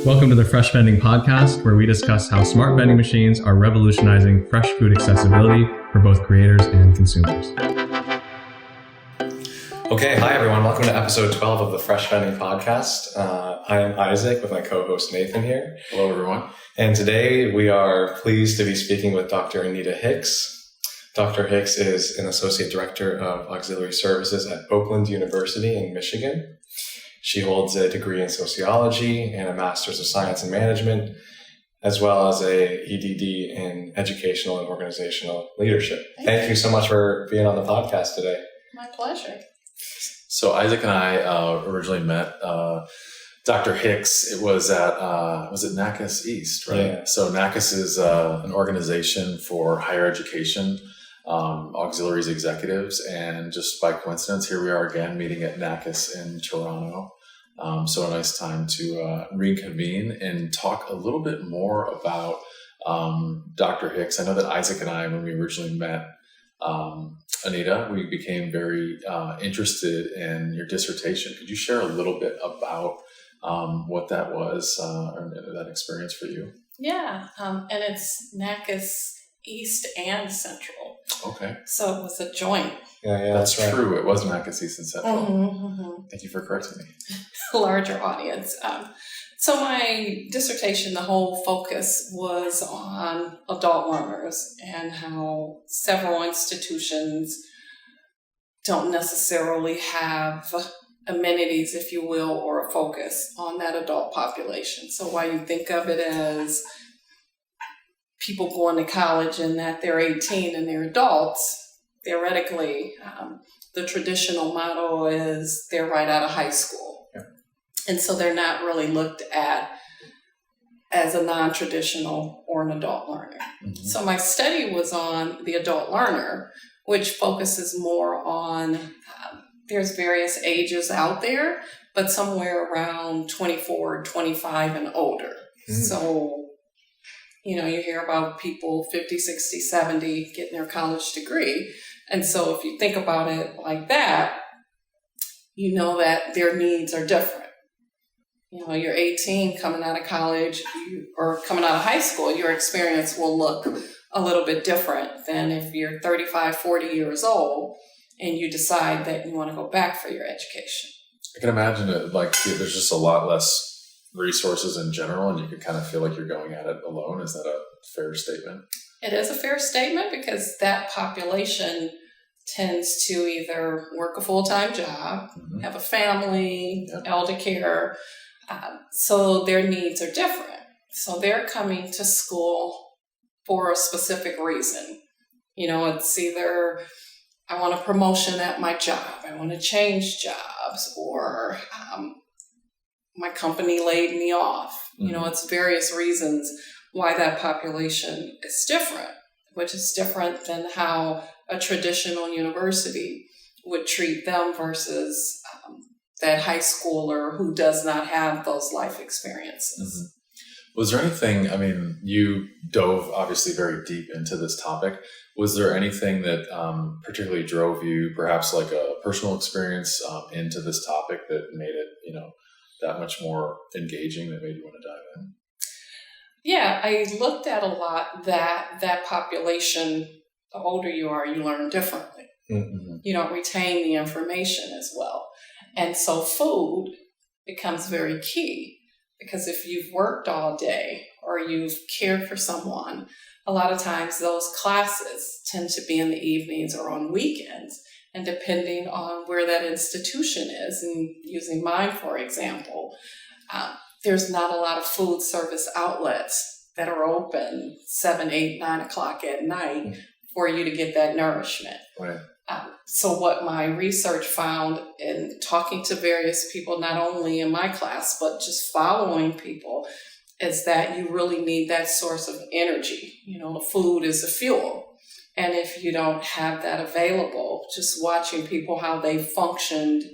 Welcome to the Fresh Vending podcast, where we discuss how smart vending machines are revolutionizing fresh food accessibility for both creators and consumers. Okay, hi everyone. Welcome to episode 12 of the Fresh Vending podcast. I am Isaac with my co-host Nathan here. Hello everyone. And today we are pleased to be speaking with Dr. Anita Hicks. Dr. Hicks is an associate director of auxiliary services at Oakland University in Michigan. She holds a degree in sociology and a master's of science and management, as well as a EDD in educational and organizational leadership. Thank you so much for being on the podcast today. My pleasure. So Isaac and I originally met Dr. Hicks. It was at, was it NACAS East, right? Yeah. So NACAS is an organization for higher education, auxiliaries executives, and just by coincidence, here we are again meeting at NACAS in Toronto. So a nice time to reconvene and talk a little bit more about Dr. Hicks. I know that Isaac and I, when we originally met Anita, we became very interested in your dissertation. Could you share a little bit about what that was and that experience for you? Yeah, and it's NACAS East and Central. Okay. So it was a joint. Yeah, that's right. true. It was NACAS East and Central. Mm-hmm. Thank you for correcting me. Larger audience. So my dissertation, the whole focus was on adult learners and how several institutions don't necessarily have amenities, if you will, or a focus on that adult population. So while you think of it as people going to college and that they're 18 and they're adults, theoretically, the traditional model is they're right out of high school. Yeah. And so they're not really looked at as a non-traditional or an adult learner. Mm-hmm. So my study was on the adult learner, which focuses more on, there's various ages out there, but somewhere around 24, 25 and older. Mm-hmm. So, you know, you hear about people 50, 60, 70 getting their college degree. And so if you think about it like that, you know that their needs are different. You know, you're 18 coming out of college or coming out of high school, your experience will look a little bit different than if you're 35, 40 years old and you decide that you want to go back for your education. I can imagine it like there's just a lot less resources in general, and you can kind of feel like you're going at it alone. Is that a fair statement? It is a fair statement because that population tends to either work a full-time job, mm-hmm. have a family, yep. elder care, so their needs are different. So they're coming to school for a specific reason. You know, it's either I want a promotion at my job, I want to change jobs, or my company laid me off. Mm-hmm. You know, it's various reasons why that population is different, which is different than how a traditional university would treat them versus that high schooler who does not have those life experiences. Mm-hmm. Was there anything, I mean, you dove obviously very deep into this topic. Was there anything that particularly drove you, perhaps like a personal experience into this topic that made it, you know, that much more engaging, that made you want to dive in? Yeah, I looked at a lot that population, the older you are, you learn differently. Mm-hmm. You don't retain the information as well. And so food becomes very key because if you've worked all day or you've cared for someone, a lot of times those classes tend to be in the evenings or on weekends. And depending on where that institution is, and using mine, for example, there's not a lot of food service outlets that are open 7, 8, 9 o'clock at night for you to get that nourishment. Right. So what my research found in talking to various people, not only in my class, but just following people, is that you really need that source of energy. You know, the food is the fuel. And if you don't have that available, just watching people, how they functioned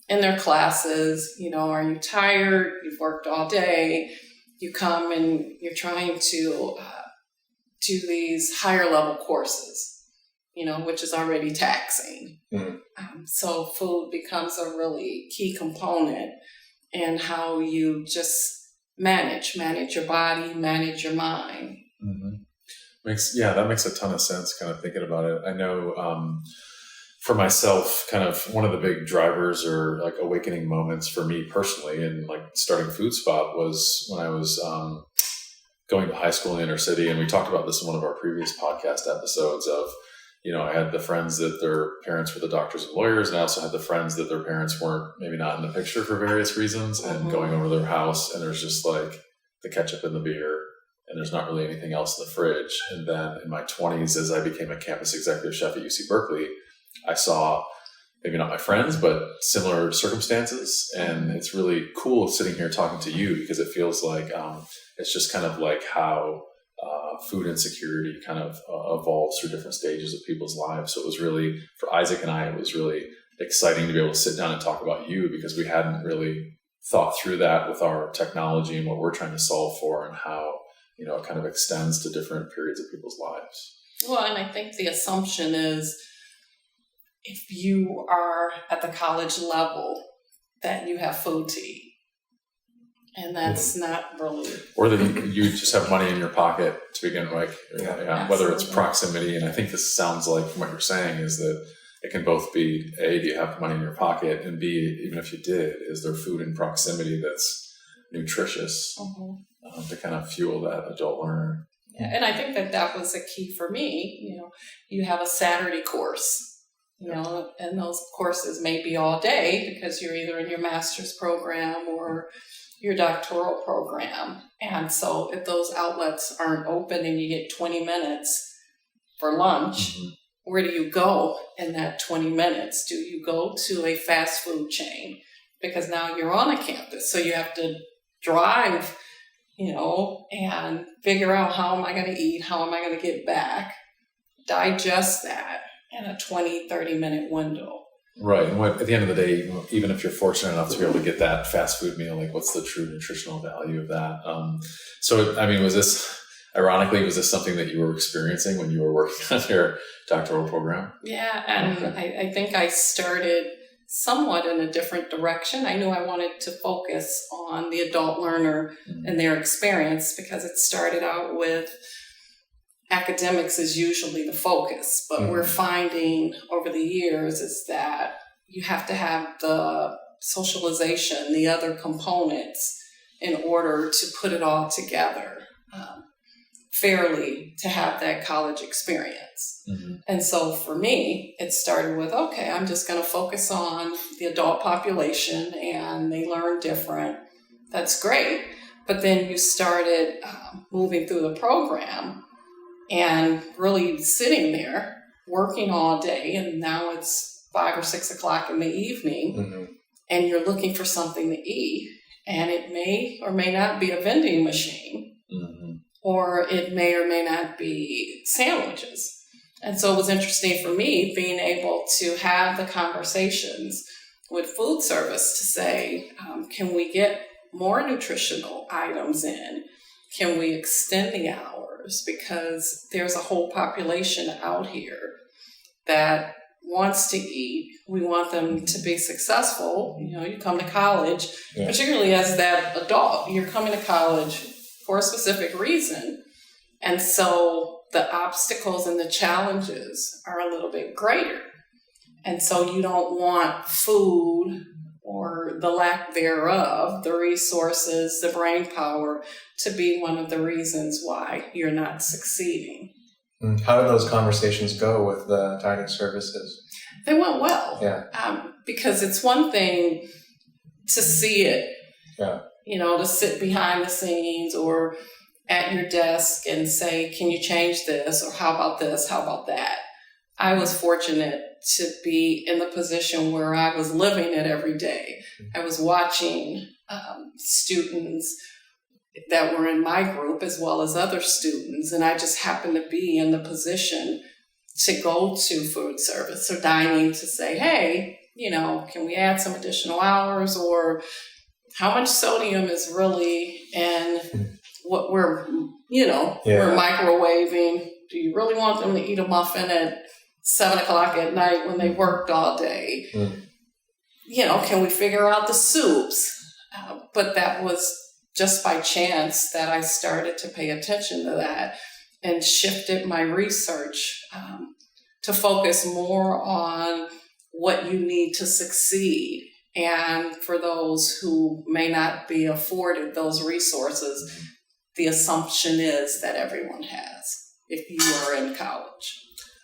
in their classes, you know, are you tired? You've worked all day. You come and you're trying to do these higher level courses, you know, which is already taxing. Mm-hmm. So food becomes a really key component in how you just manage your body, manage your mind. That makes a ton of sense, kind of thinking about it. I know for myself, kind of one of the big drivers or like awakening moments for me personally and like starting Food Spot was when I was going to high school in the inner city. And we talked about this in one of our previous podcast episodes of, I had the friends that their parents were the doctors and lawyers, and I also had the friends that their parents weren't maybe not in the picture for various reasons, and going over to their house and there's just like the ketchup and the beer and there's not really anything else in the fridge. And then in my 20s, as I became a campus executive chef at UC Berkeley, I saw maybe not my friends, but similar circumstances. And it's really cool sitting here talking to you because it feels like it's just kind of like how food insecurity kind of evolves through different stages of people's lives. So it was really, for Isaac and I, it was really exciting to be able to sit down and talk about you because we hadn't really thought through that with our technology and what we're trying to solve for and how, it kind of extends to different periods of people's lives. Well, and I think the assumption is if you are at the college level that you have food to eat. And that's not really... Or that you just have money in your pocket to begin with, whether it's proximity. And I think this sounds like, from what you're saying, is that it can both be, A, do you have money in your pocket? And B, even if you did, is there food in proximity that's nutritious to kind of fuel that adult learner? Yeah, and I think that was a key for me. You have a Saturday course. And those courses may be all day because you're either in your master's program or your doctoral program. And so if those outlets aren't open and you get 20 minutes for lunch, where do you go in that 20 minutes? Do you go to a fast food chain? Because now you're on a campus, so you have to drive, and figure out how am I going to eat? How am I going to get back? Digest that in a 20, 30-minute window. Right. And at the end of the day, even if you're fortunate enough to be able to get that fast food meal, like what's the true nutritional value of that? Was this something that you were experiencing when you were working on your doctoral program? Yeah. And I think I started somewhat in a different direction. I knew I wanted to focus on the adult learner and their experience because it started out with academics is usually the focus, but we're finding over the years is that you have to have the socialization, the other components in order to put it all together fairly to have that college experience. And so for me, it started with, okay, I'm just going to focus on the adult population and they learn different. That's great. But then you started moving through the program and really sitting there working all day, and now it's 5 or 6 o'clock in the evening, and you're looking for something to eat, and it may or may not be a vending machine, or it may or may not be sandwiches. And so it was interesting for me being able to have the conversations with food service to say, can we get more nutritional items in? Can we extend the hours? Because there's a whole population out here that wants to eat. We want them to be successful. You come to college, particularly as that adult, you're coming to college for a specific reason. And so the obstacles and the challenges are a little bit greater. And so you don't want food or the lack thereof, the resources, the brain power, to be one of the reasons why you're not succeeding. How did those conversations go with the dining services? They went well. Because it's one thing to see it, to sit behind the scenes or at your desk and say, can you change this? Or how about this? How about that? I was fortunate to be in the position where I was living it every day. I was watching students that were in my group as well as other students, and I just happened to be in the position to go to food service or dining to say, hey, can we add some additional hours, or how much sodium is really in what we're microwaving? Do you really want them to eat a muffin at 7 o'clock at night when they worked all day? Can we figure out the soups? But that was just by chance that I started to pay attention to that and shifted my research to focus more on what you need to succeed. And for those who may not be afforded those resources, the assumption is that everyone has if you are in college.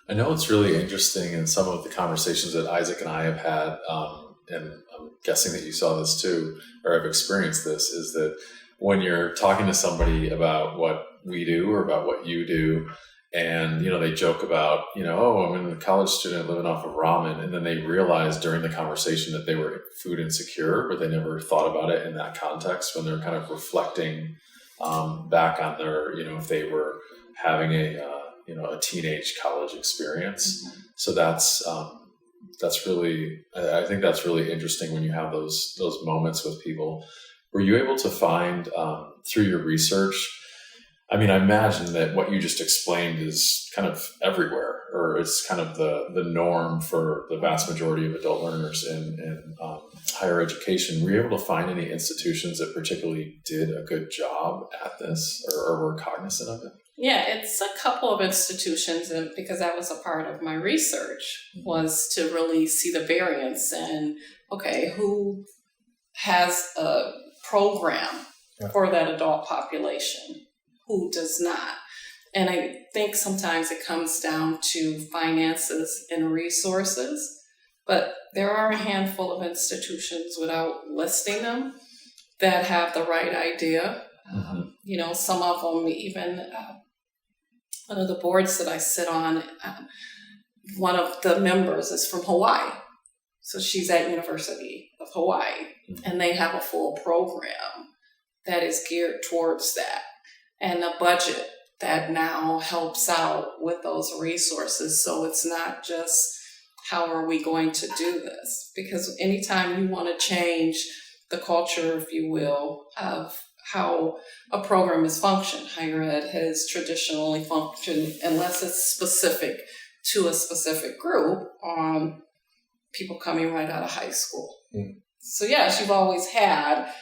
I know it's really interesting in some of the conversations that Isaac and I have had, and I'm guessing that you saw this too, or have experienced this, is that when you're talking to somebody about what we do or about what you do, and, they joke about, oh, I'm a college student living off of ramen. And then they realize during the conversation that they were food insecure, but they never thought about it in that context when they're kind of reflecting back on their, if they were having a teenage college experience. Mm-hmm. So that's really, I think that's really interesting when you have those moments with people. Were you able to find through your research, I mean, I imagine that what you just explained is kind of everywhere, or it's kind of the norm for the vast majority of adult learners in higher education. Were you able to find any institutions that particularly did a good job at this or were cognizant of it? Yeah, it's a couple of institutions, and because that was a part of my research, was to really see the variance and, okay, who has a program for that adult population? Who does not? And I think sometimes it comes down to finances and resources, but there are a handful of institutions, without listing them, that have the right idea. Mm-hmm. Some of them, even one of the boards that I sit on, one of the members is from Hawaii. So she's at University of Hawaii, and they have a full program that is geared towards that. And a budget that now helps out with those resources. So it's not just how are we going to do this? Because anytime you want to change the culture, if you will, of how a program is functioned, higher ed has traditionally functioned, unless it's specific to a specific group, on people coming right out of high school. So yes, you've always had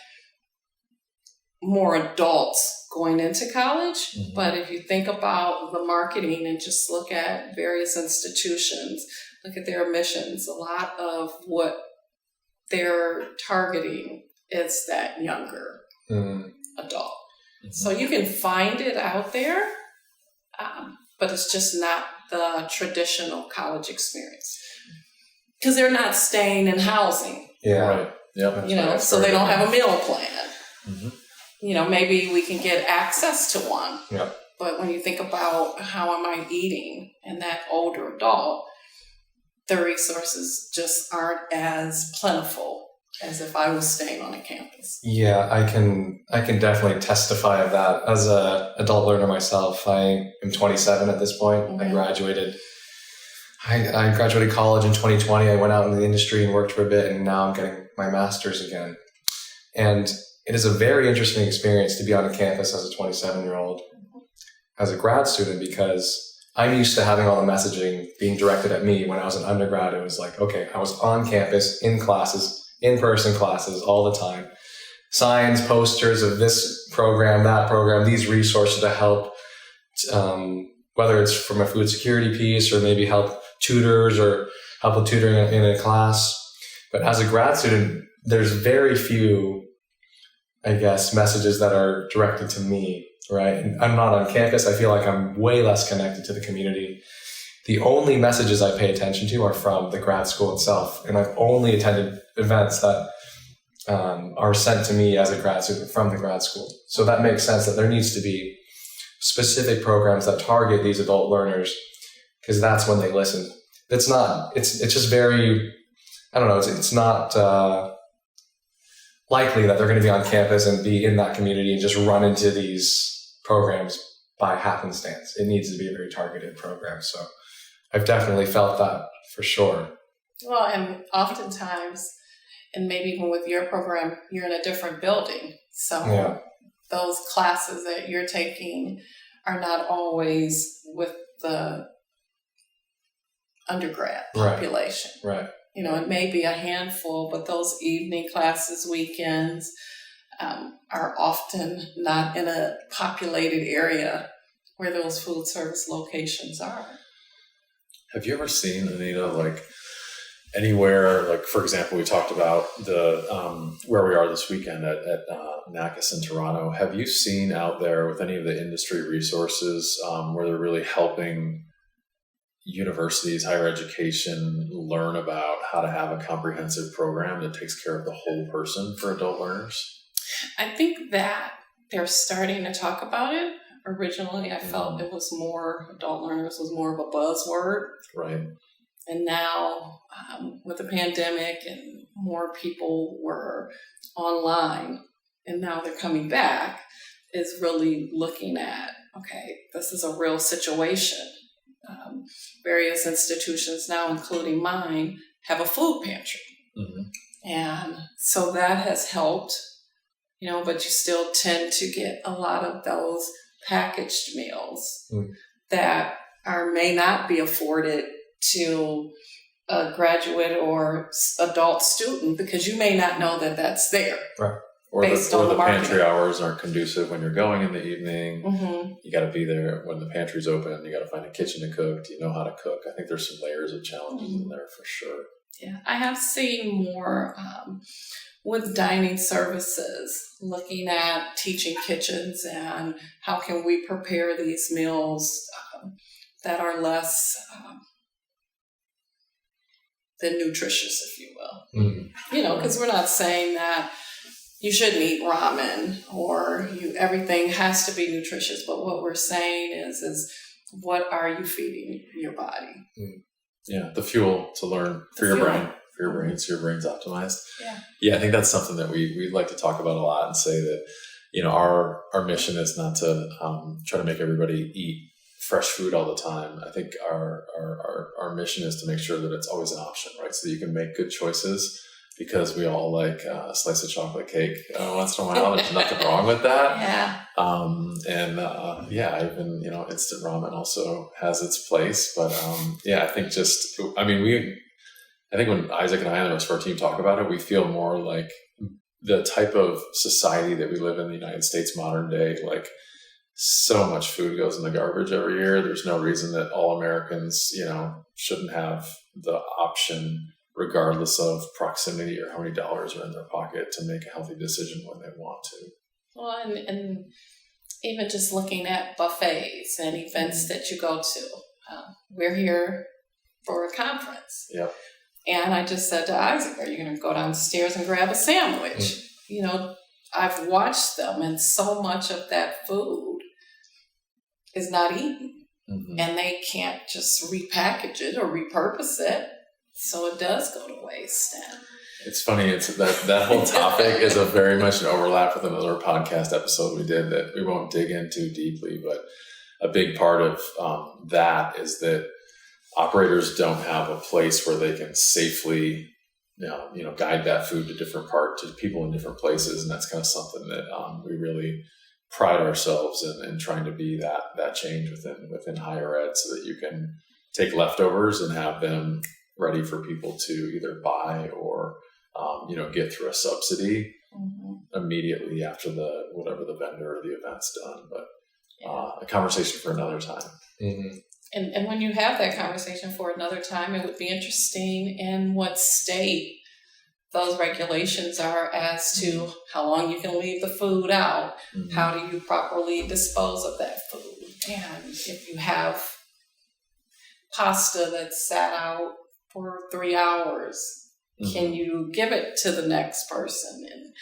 more adults going into college, but if you think about the marketing and just look at various institutions, look at their missions, a lot of what they're targeting is that younger adult. So you can find it out there, but it's just not the traditional college experience because they're not staying in housing. Yeah. Right. Yep. So they don't have a meal plan. Mm-hmm. Maybe we can get access to one. Yeah. But when you think about how am I eating and that older adult, the resources just aren't as plentiful as if I was staying on a campus. Yeah, I can definitely testify of that. As an adult learner myself, I am 27 at this point. Mm-hmm. I graduated college in 2020. I went out into the industry and worked for a bit, and now I'm getting my master's again. And it is a very interesting experience to be on a campus as a 27-year-old, as a grad student, because I'm used to having all the messaging being directed at me. When I was an undergrad, it was like, okay, I was on campus, in classes, in-person classes all the time. Signs, posters of this program, that program, these resources to help, whether it's from a food security piece or maybe help tutors or help with tutoring in a class. But as a grad student, there's very few, I guess, messages that are directed to me, right? And I'm not on campus. I feel like I'm way less connected to the community. The only messages I pay attention to are from the grad school itself. And I've only attended events that are sent to me as a grad student from the grad school. So that makes sense that there needs to be specific programs that target these adult learners, because that's when they listen. It's just very, I don't know, it's not likely that they're going to be on campus and be in that community and just run into these programs by happenstance. It needs to be a very targeted program. So I've definitely felt that for sure. Well, and oftentimes, and maybe even with your program, you're in a different building. So those classes that you're taking are not always with the undergrad population. Right. It may be a handful, but those evening classes, weekends, are often not in a populated area where those food service locations are. Have you ever seen, Anita, like anywhere, like for example, we talked about the where we are this weekend at NACIS in Toronto. Have you seen out there with any of the industry resources where they're really helping universities, higher education, learn about how to have a comprehensive program that takes care of the whole person for adult learners? I think that they're starting to talk about it. Originally, I felt it was more, adult learners was more of a buzzword. Right. And now, with the pandemic and more people were online, and now they're coming back, is really looking at, okay, this is a real situation. Various institutions now, including mine, have a food pantry. Mm-hmm. And so that has helped, but you still tend to get a lot of those packaged meals that may not be afforded to a graduate or adult student because you may not know that that's there. Right. Or the pantry hours aren't conducive when you're going in the evening. Mm-hmm. You got to be there when the pantry's open. You got to find a kitchen to cook. Do you know how to cook? I think there's some layers of challenges in there for sure. Yeah, I have seen more with dining services, looking at teaching kitchens and how can we prepare these meals that are less than nutritious, if you will. Mm-hmm. Because we're not saying that you shouldn't eat ramen or everything has to be nutritious, but what we're saying is what are you feeding your body? Yeah, the fuel to learn for your brain, so your brain's optimized. Yeah, I think that's something that we like to talk about a lot and say that, our mission is not to try to make everybody eat fresh food all the time. I think our mission is to make sure that it's always an option, right? So that you can make good choices. Because we all like a slice of chocolate cake once in a while. There's nothing wrong with that. Yeah. Even, instant ramen also has its place. But I think I think when Isaac and I and the rest of our team talk about it, we feel more like the type of society that we live in the United States modern day, like so much food goes in the garbage every year. There's no reason that all Americans, shouldn't have the option regardless of proximity or how many dollars are in their pocket to make a healthy decision when they want to. Well, and even just looking at buffets and events that you go to. We're here for a conference. Yep. And I just said to Isaac, are you going to go downstairs and grab a sandwich? I've watched them and so much of that food is not eaten. Mm-hmm. And they can't just repackage it or repurpose it. So it does go to waste. It's funny. It's that whole topic is a very much an overlap with another podcast episode we did that we won't dig into deeply. But a big part of that is that operators don't have a place where they can safely, guide that food to people in different places, and that's kind of something that we really pride ourselves in trying to be that change within higher ed, so that you can take leftovers and have them ready for people to either buy or, get through a subsidy immediately after whatever the vendor or the event's done. But a conversation for another time. Mm-hmm. And when you have that conversation for another time, it would be interesting in what state those regulations are as to how long you can leave the food out. Mm-hmm. How do you properly dispose of that food? And if you have pasta that's sat out for 3 hours, can you give it to the next person? And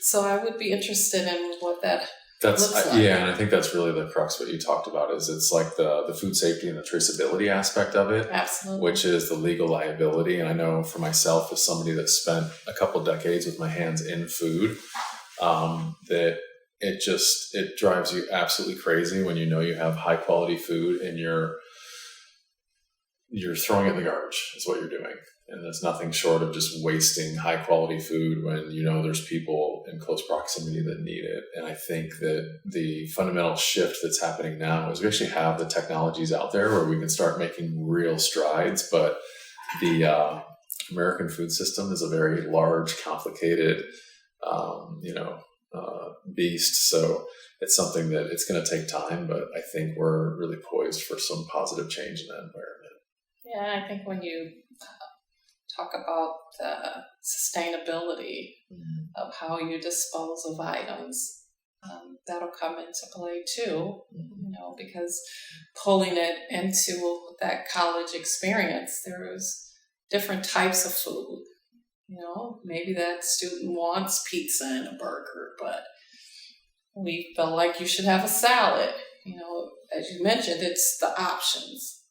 so I would be interested in what that looks like. Yeah, and I think that's really the crux of what you talked about, is it's like the food safety and the traceability aspect of it. Absolutely. Which is the legal liability. And I know for myself, as somebody that spent a couple decades with my hands in food, that it drives you absolutely crazy when you have high quality food and you're throwing it in the garbage is what you're doing. And there's nothing short of just wasting high quality food when there's people in close proximity that need it. And I think that the fundamental shift that's happening now is we actually have the technologies out there where we can start making real strides, but the American food system is a very large, complicated, beast. So it's something that it's going to take time, but I think we're really poised for some positive change in that environment. Yeah, I think when you talk about the sustainability of how you dispose of items, that'll come into play too, because pulling it into that college experience, there's different types of food. Maybe that student wants pizza and a burger, but we feel like you should have a salad. As you mentioned, it's the options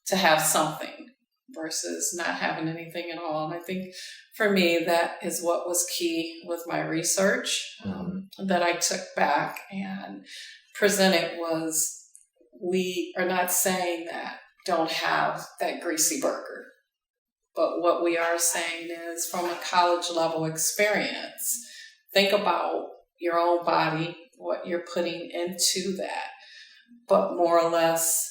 to have something versus not having anything at all. And I think for me, that is what was key with my research that I took back and presented was, we are not saying that don't have that greasy burger. But what we are saying is, from a college level experience, think about your own body, what you're putting into that. But more or less,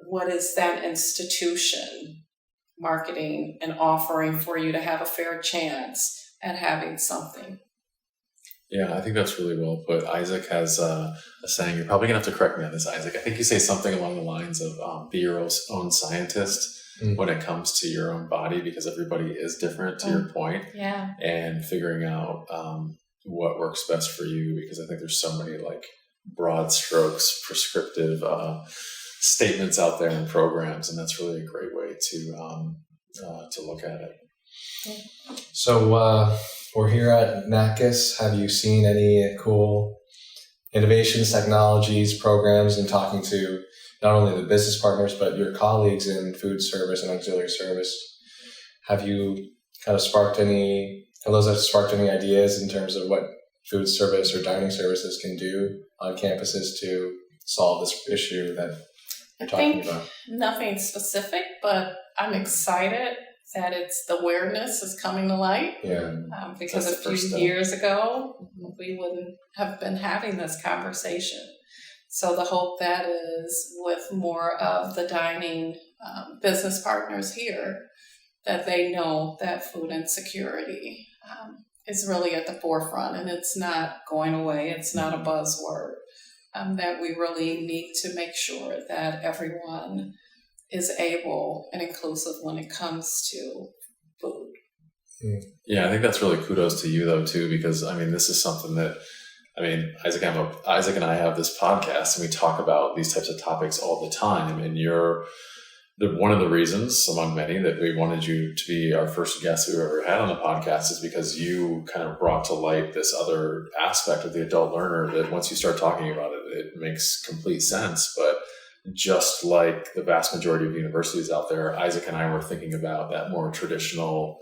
what is that institution marketing and offering for you to have a fair chance at having something? Yeah, I think that's really well put. Isaac has a saying, you're probably going to have to correct me on this, Isaac. I think you say something along the lines of be your own scientist when it comes to your own body, because everybody is different, to your point. Yeah. And figuring out what works best for you, because I think there's so many broad strokes, prescriptive statements out there in programs, and that's really a great way to look at it. So we're here at NACIS. Have you seen any cool innovations, technologies, programs, and talking to not only the business partners, but your colleagues in food service and auxiliary service? Have you have those sparked any ideas in terms of what food service or dining services can do on campuses to solve this issue that you're talking about? Nothing specific, but I'm excited that the awareness is coming to light. Yeah. Because a few years ago, we wouldn't have been having this conversation. So the hope that is, with more of the dining business partners here, that they know that food insecurity is really at the forefront, and it's not going away. It's not a buzzword. That we really need to make sure that everyone is able and inclusive when it comes to food. Yeah, I think that's really kudos to you, though, too, because, this is something that, Isaac and I have this podcast, and we talk about these types of topics all the time, and you're one of the reasons, among many, that we wanted you to be our first guest we've ever had on the podcast is because you kind of brought to light this other aspect of the adult learner that once you start talking about it, it makes complete sense. But just like the vast majority of universities out there, Isaac and I were thinking about that more traditional,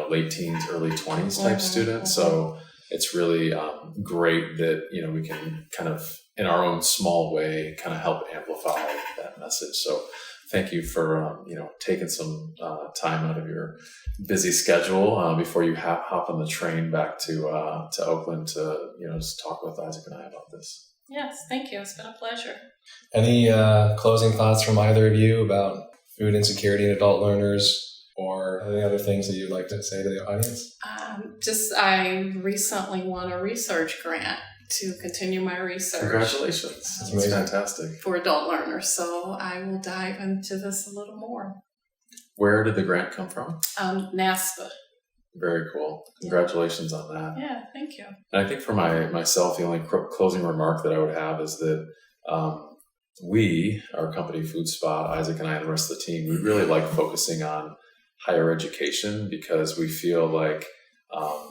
late teens, early 20s type student. So it's really great that, we can kind of, in our own small way, kind of help amplify that message. So thank you for, taking some time out of your busy schedule before you hop on the train back to Oakland to, just talk with Isaac and I about this. Yes, thank you. It's been a pleasure. Any closing thoughts from either of you about food insecurity in adult learners, or any other things that you'd like to say to the audience? I recently won a research grant to continue my research. Congratulations. That's fantastic. For adult learners. So I will dive into this a little more. Where did the grant come from? NASPA. Very cool. Congratulations on that. Yeah, thank you. And I think for myself, the only closing remark that I would have is that we, our company Food Spot, Isaac and I and the rest of the team, we really like focusing on higher education because we feel like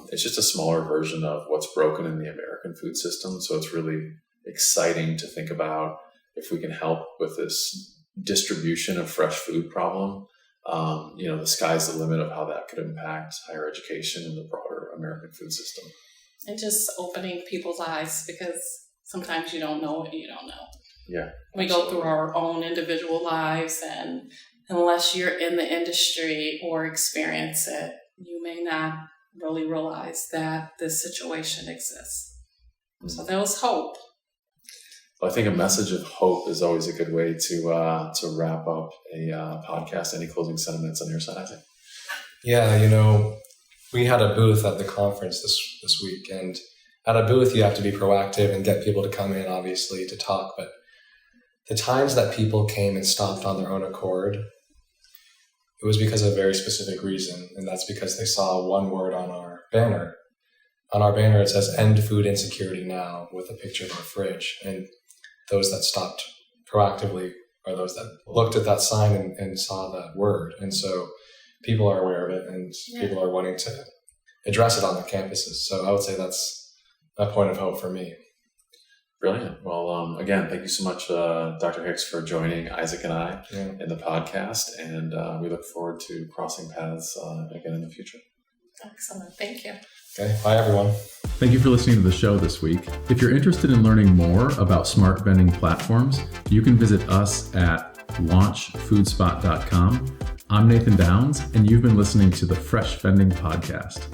it's just a smaller version of what's broken in the American food system. So it's really exciting to think about if we can help with this distribution of fresh food problem. The sky's the limit of how that could impact higher education and the broader American food system. And just opening people's eyes, because sometimes you don't know what you don't know. Yeah. We go through our own individual lives, and unless you're in the industry or experience it, you may not really realize that this situation exists. So there was hope. Well, I think a message of hope is always a good way to wrap up a podcast. Any closing sentiments on your side, Isaac? Yeah, we had a booth at the conference this week, and at a booth, you have to be proactive and get people to come in, obviously, to talk. But the times that people came and stopped on their own accord, it was because of a very specific reason. And that's because they saw one word on our banner. On our banner, it says, "End food insecurity now," with a picture of our fridge. And those that stopped proactively are those that looked at that sign and saw that word. And so people are aware of it, and people are wanting to address it on their campuses. So I would say that's a point of hope for me. Brilliant. Well, again, thank you so much, Dr. Hicks, for joining Isaac and I in the podcast. And we look forward to crossing paths again in the future. Excellent. Thank you. Okay. Bye, everyone. Thank you for listening to the show this week. If you're interested in learning more about smart vending platforms, you can visit us at launchfoodspot.com. I'm Nathan Downs, and you've been listening to the Fresh Vending Podcast.